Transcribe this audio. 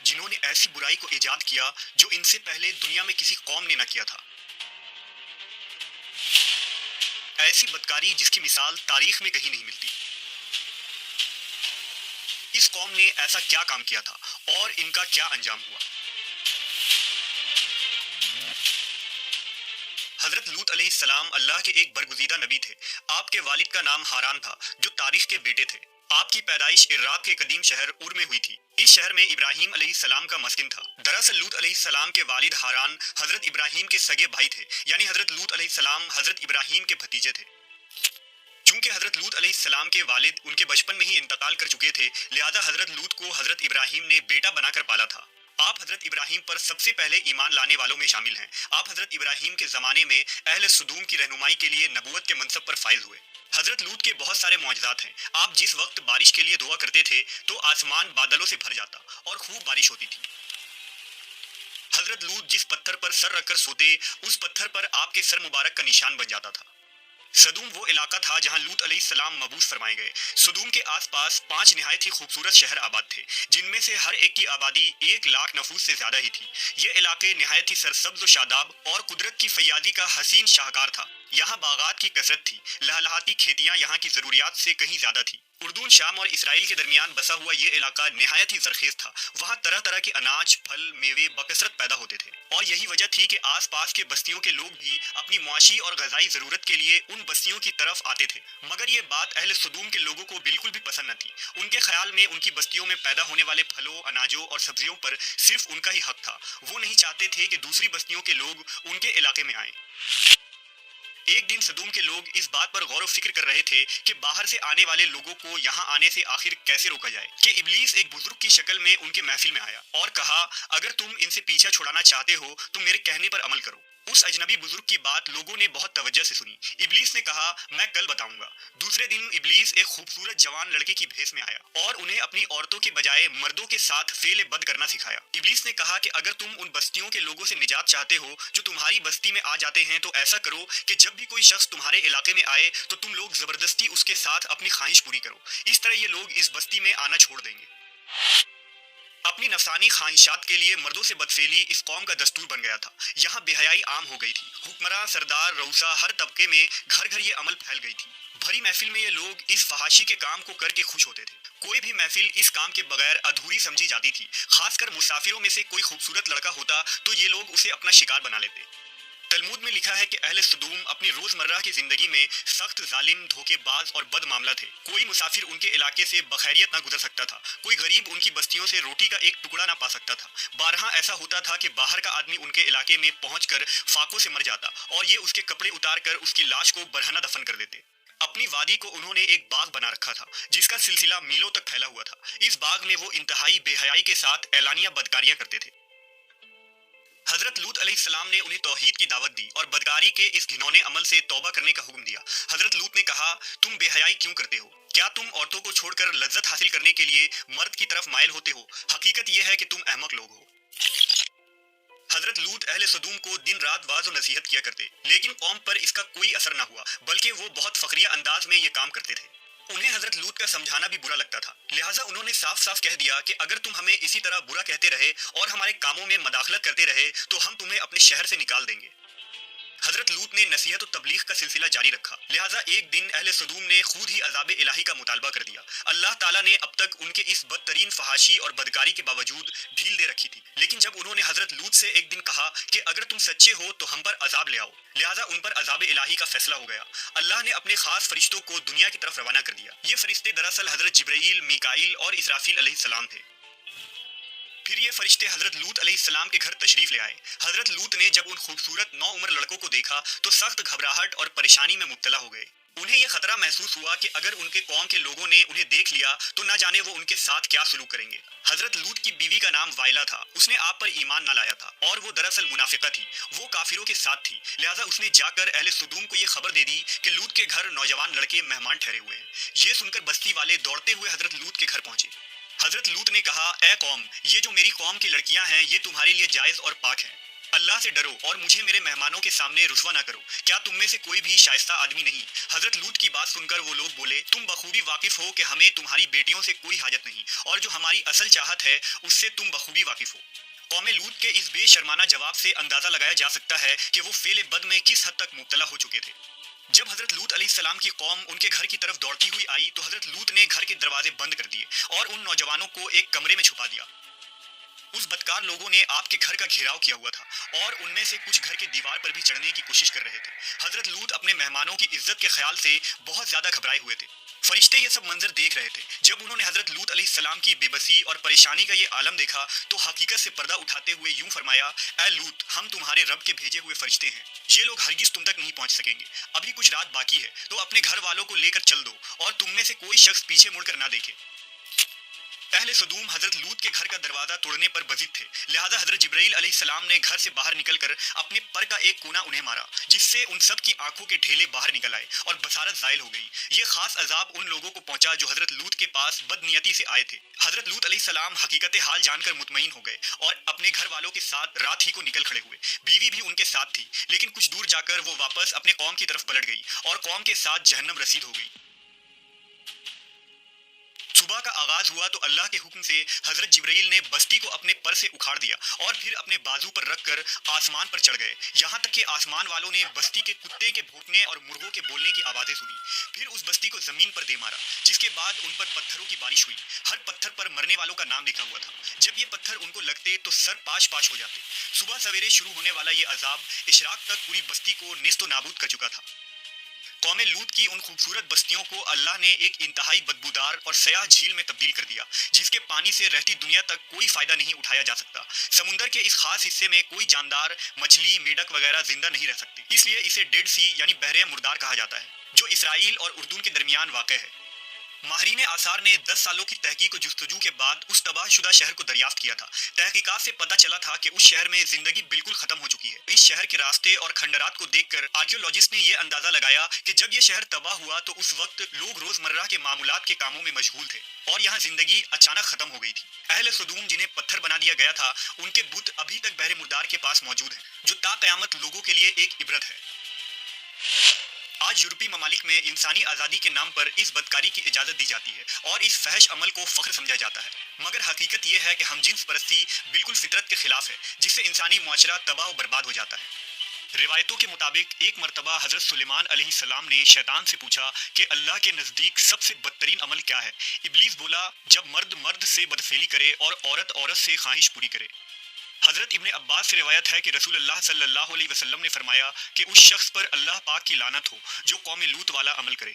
जिन्होंने ऐसी बुराई को इजाद किया जो इनसे पहले दुनिया में किसी कौम ने न किया था। ऐसी बदकारी जिसकी मिसाल तारीख में कहीं नहीं मिलती। इस कौम ने ऐसा क्या काम किया था और इनका क्या अंजाम हुआ। हजरत लूत अलैहिस्सलाम अल्लाह के एक बरगुज़ीदा नबी थे। आपके वालिद का नाम हारान था जो तारीख के बेटे थे। आपकी पैदाइश इराक के कदीम शहर उर में हुई थी। इस शहर में इब्राहीम अलैहिस्सलाम का मस्किन था। दरअसल लूत अलैहिस्सलाम के वालिद हारान हजरत इब्राहीम के सगे भाई थे, यानी हजरत लूत अलैहिस्सलाम हजरत इब्राहीम के भतीजे थे। चूंकि हजरत लूत अलैहिस्सलाम के वालिद उनके बचपन में ही इंतकाल कर चुके थे, लिहाजा हजरत लूत को हजरत इब्राहीम ने बेटा बनाकर पाला था। आप हजरत इब्राहीम पर सबसे पहले ईमान लाने वालों में शामिल हैं। आप हजरत इब्राहीम के ज़माने में अहले सुदूम की रहनुमाई के लिए नबूवत के मनसब पर फाइज हुए। हजरत लूत के बहुत सारे मौजज़ात हैं। आप जिस वक्त बारिश के लिए दुआ करते थे तो आसमान बादलों से भर जाता और खूब बारिश होती थी। हजरत लूत जिस पत्थर पर सर रखकर सोते, उस पत्थर पर आपके सर मुबारक का निशान बन जाता था। सदूम वो इलाका था जहां लूत अलैहिस्सलाम मबूस फरमाए गए। सदूम के आसपास 5 निहायत ही खूबसूरत शहर आबाद थे, जिनमें से हर एक की आबादी 1 लाख नफूस से ज्यादा ही थी। ये इलाके निहायत ही सरसब्ज व शादाब और कुदरत की फैयादी का हसीन शाहकार था। यहाँ बागात की कसरत थी। लहलहाती खेतियाँ यहाँ की जरूरियात से कहीं ज्यादा थी। उर्दून, शाम और इसराइल के दरमियान बसा हुआ ये इलाका निहायत ही जरखेज था। वहाँ तरह तरह के अनाज, फल, मेवे बकसरत पैदा होते थे और यही वजह थी कि आसपास के बस्तियों के लोग भी अपनी मुआशी और गजाई जरूरत के लिए उन बस्तियों की तरफ आते थे। मगर ये बात अहले सुदूम के लोगों को बिल्कुल भी पसंद न थी। उनके ख्याल में उनकी बस्तियों में पैदा होने वाले फलों, अनाजों और सब्जियों पर सिर्फ उनका ही हक था। वो नहीं चाहते थे कि दूसरी बस्तियों के लोग उनके इलाके में आए। एक दिन सदूम के लोग इस बात पर गौर व फिक्र कर रहे थे कि बाहर से आने वाले लोगों को यहाँ आने से आखिर कैसे रोका जाए कि इब्लीस एक बुजुर्ग की शक्ल में उनके महफिल में आया और कहा, अगर तुम इनसे पीछा छुड़ाना चाहते हो तो मेरे कहने पर अमल करो। उस अजनबी बुजुर्ग की बात लोगों ने बहुत तवज्जो से सुनी। इब्लीस ने कहा, मैं कल बताऊंगा। दूसरे दिन इब्लीस एक खूबसूरत जवान लड़के की भेस में आया और उन्हें अपनी औरतों के बजाय मर्दों के साथ फेले बद करना सिखाया। इब्लीस ने कहा कि अगर तुम उन बस्तियों के लोगों से निजात चाहते हो जो तुम्हारी बस्ती में आ जाते हैं, तो ऐसा करो कि जब भी कोई शख्स तुम्हारे इलाके में आए तो तुम लोग जबरदस्ती उसके साथ अपनी ख्वाहिश पूरी करो। इस तरह ये लोग इस बस्ती में आना छोड़ देंगे। अपनी नफसानी ख्वाहिशात के लिए मर्दों से बदफेली इस कौम का दस्तूर बन गया था। यहाँ बेहयाई आम हो गई थी। हुक्मरान, सरदार, रऊसा, हर तबके में घर घर ये अमल फैल गई थी। भरी महफिल में ये लोग इस फहाशी के काम को करके खुश होते थे। कोई भी महफिल इस काम के बगैर अधूरी समझी जाती थी। खासकर मुसाफिरों में से कोई खूबसूरत लड़का होता तो ये लोग उसे अपना शिकार बना लेते। तलमूद में लिखा है कि अहले सुदूम अपनी रोजमर्रा की जिंदगी में सख्त, जालिम, धोखेबाज और बद मामला थे। कोई मुसाफिर उनके इलाके से बखैरियत ना गुजर सकता था। कोई गरीब उनकी बस्तियों से रोटी का एक टुकड़ा ना पा सकता था। बारहा ऐसा होता था कि बाहर का आदमी उनके इलाके में पहुंचकर फाकों से मर जाता और ये उसके कपड़े उतार कर उसकी लाश को बरहना दफन कर देते। अपनी वादी को उन्होंने एक बाग बना रखा था जिसका सिलसिला मीलों तक फैला हुआ था। इस बाग में वो इंतहाई बेहयाई के साथ एलानिया बदकारियां करते थे। हजरत लूत अलैहिस्सलाम ने उन्हें तौहीद की दावत दी और बदकारी के इस घिनौने अमल से तौबा करने का हुक्म दिया। हजरत लूत ने कहा, तुम बेहयाई क्यों करते हो? क्या तुम औरतों को छोड़कर लज्जत हासिल करने के लिए मर्द की तरफ माइल होते हो? हकीकत यह है कि तुम अहमक लोग हो। हजरत लूत अहले सदूम को दिन रात वाज और नसीहत किया करते, लेकिन कौम पर इसका कोई असर न हुआ, बल्कि वो बहुत फखरिया अंदाज में ये काम करते थे। उन्हें हजरत लूत का समझाना भी बुरा लगता था, लिहाजा उन्होंने साफ साफ कह दिया कि अगर तुम हमें इसी तरह बुरा कहते रहे और हमारे कामों में मदाखलत करते रहे तो हम तुम्हें अपने शहर से निकाल देंगे। हजरत लूत ने नसीहत और तबलीग का सिलसिला जारी रखा। लिहाजा एक दिन अहले सदूम ने खुद ही अजाब इलाही का मुतालबा कर दिया। अल्लाह ताला ने अब तक उनके इस बदतरीन फहाशी और बदकारी के बावजूद ढील दे रखी थी, लेकिन जब उन्होंने हजरत लूत से एक दिन कहा कि अगर तुम सच्चे हो तो हम पर अजाब ले आओ, लिहाजा उन पर अजाब इलाही का फैसला हो गया। अल्लाह ने अपने खास फरिश्तों को दुनिया की तरफ रवाना कर दिया। ये फरिश्ते दरअसल हजरत जिब्राईल, मीकाईल और इसराफील अलैहिस्सलाम थे। फिर ये फरिश्ते हजरत लूत अलैहिस्सलाम के घर तशरीफ ले आए। हजरत लूत ने जब उन खूबसूरत नौ उम्र लड़कों को देखा तो सख्त घबराहट और परेशानी में मुब्तला हो गए। उन्हें यह खतरा महसूस हुआ कि अगर उनके कौम के लोगों ने उन्हें देख लिया तो न जाने वो उनके साथ क्या सलूक करेंगे। हजरत लूत की बीवी का नाम वाइला था। उसने आप पर ईमान न लाया था और वो दरअसल मुनाफिका थी। वो काफिरों के साथ थी, लिहाजा उसने जाकर अहले सुदूम को ये खबर दे दी कि लूत के घर नौजवान लड़के मेहमान ठहरे हुए हैं। ये सुनकर बस्ती वाले दौड़ते हुए हजरत लूत के घर पहुंचे। हजरत लूत ने कहा, ए कौम, ये जो मेरी कौम की लड़कियां हैं ये तुम्हारे लिए जायज और पाक हैं। اللہ سے ڈرو اور مجھے میرے مہمانوں کے سامنے رسوا نہ کرو، کیا تم میں سے کوئی بھی شائستہ آدمی نہیں؟ حضرت لوط کی بات سن کر وہ لوگ بولے، تم بخوبی واقف ہو کہ ہمیں تمہاری بیٹیوں سے کوئی حاجت نہیں، اور جو ہماری اصل چاہت ہے اس سے تم بخوبی واقف ہو۔ قوم لوط کے اس بے شرمانہ جواب سے اندازہ لگایا جا سکتا ہے کہ وہ فعل بد میں کس حد تک مبتلا ہو چکے تھے۔ جب حضرت لوط علیہ السلام کی قوم ان کے گھر کی طرف دوڑتی ہوئی آئی تو حضرت لوط نے گھر کے دروازے بند کر دیے اور ان نوجوانوں کو ایک کمرے میں چھپا دیا۔ اس بدکار لوگوں نے آپ کے گھر کا گھیراؤ کیا ہوا تھا اور ان میں سے کچھ گھر کی دیوار پر بھی چڑھنے کی کوشش کر رہے تھے۔ حضرت لوط اپنے مہمانوں کی عزت کے خیال سے بہت زیادہ گھبرائے ہوئے تھے۔ فرشتے یہ سب منظر دیکھ رہے تھے۔ جب انہوں نے حضرت لوط علیہ السلام کی بے بسی اور پریشانی کا یہ عالم دیکھا تو حقیقت سے پردہ اٹھاتے ہوئے یوں فرمایا، اے لوط، ہم تمہارے رب کے بھیجے ہوئے فرشتے ہیں، یہ لوگ ہرگز تم تک نہیں پہنچ سکیں گے۔ ابھی کچھ رات باقی ہے تو اپنے گھر والوں کو لے کر چل دو اور تم میں سے کوئی شخص پیچھے مڑ کر نہ دیکھے۔ اہل سدوم حضرت لوط کے گھر کا دروازہ توڑنے پر بضد تھے، لہذا حضرت جبرائیل علیہ السلام نے گھر سے باہر نکل کر اپنے پر کا ایک کونا انہیں مارا، جس سے ان سب کی آنکھوں کے ڈھیلے باہر نکل آئے اور بصارت زائل ہو گئی۔ یہ خاص عذاب ان لوگوں کو پہنچا جو حضرت لوط کے پاس بد نیتی سے آئے تھے۔ حضرت لوط علیہ السلام حقیقت حال جان کر مطمئن ہو گئے اور اپنے گھر والوں کے ساتھ رات ہی کو نکل کھڑے ہوئے۔ بیوی بھی ان کے ساتھ تھی، لیکن کچھ دور جا کر وہ واپس اپنے قوم کی طرف پلٹ گئی اور قوم کے ساتھ جہنم رسید ہو گئی۔ صبح کا آغاز ہوا تو اللہ کے حکم سے حضرت جبرائیل نے بستی کو اپنے پر سے اکھاڑ دیا اور پھر اپنے بازو پر رکھ کر آسمان پر چڑھ گئے، یہاں تک کہ آسمان والوں نے بستی کے کتے کے بھونکنے اور مرغوں کے بولنے کی آوازیں سنی۔ پھر اس بستی کو زمین پر دے مارا، جس کے بعد ان پر پتھروں کی بارش ہوئی۔ ہر پتھر پر مرنے والوں کا نام لکھا ہوا تھا۔ جب یہ پتھر ان کو لگتے تو سر پاش پاش ہو جاتے۔ صبح سویرے شروع ہونے والا یہ عذاب اشراق تک پوری بستی کو نیست و نابود کر چکا تھا۔ قوم لوط کی ان خوبصورت بستیوں کو اللہ نے ایک انتہائی بدبودار اور سیاہ جھیل میں تبدیل کر دیا، جس کے پانی سے رہتی دنیا تک کوئی فائدہ نہیں اٹھایا جا سکتا۔ سمندر کے اس خاص حصے میں کوئی جاندار، مچھلی، میڈک وغیرہ زندہ نہیں رہ سکتی، اس لیے اسے ڈیڈ سی یعنی بحر مردار کہا جاتا ہے، جو اسرائیل اور اردن کے درمیان واقع ہے۔ ماہرین آثار نے 10 سالوں کی تحقیق و جستجو کے بعد اس تباہ شدہ شہر کو دریافت کیا تھا۔ تحقیقات سے پتہ چلا تھا کہ اس شہر میں زندگی بالکل ختم ہو چکی ہے۔ اس شہر کے راستے اور کھنڈرات کو دیکھ کر آرکیولوجسٹ نے یہ اندازہ لگایا کہ جب یہ شہر تباہ ہوا تو اس وقت لوگ روزمرہ کے معمولات کے کاموں میں مشغول تھے اور یہاں زندگی اچانک ختم ہو گئی تھی۔ اہل سدوم جنہیں پتھر بنا دیا گیا تھا، ان کے بت ابھی تک بحر مردار کے پاس موجود ہیں، جو تا قیامت لوگوں کے لیے ایک عبرت ہے۔ آج یورپی ممالک میں انسانی آزادی کے نام پر اس بدکاری کی اجازت دی جاتی ہے اور اس فحش عمل کو فخر سمجھا جاتا ہے، مگر حقیقت یہ ہے کہ ہم جنس پرستی بالکل فطرت کے خلاف ہے، جس سے انسانی معاشرہ تباہ و برباد ہو جاتا ہے۔ روایتوں کے مطابق ایک مرتبہ حضرت سلیمان علیہ السلام نے شیطان سے پوچھا کہ اللہ کے نزدیک سب سے بدترین عمل کیا ہے؟ ابلیس بولا، جب مرد مرد سے بدفعلی کرے اور عورت عورت سے خواہش پوری کرے۔ حضرت ابن عباس سے روایت ہے کہ رسول اللہ صلی اللہ علیہ وسلم نے فرمایا کہ اس شخص پر اللہ پاک کی لعنت ہو جو قوم لوط والا عمل کرے۔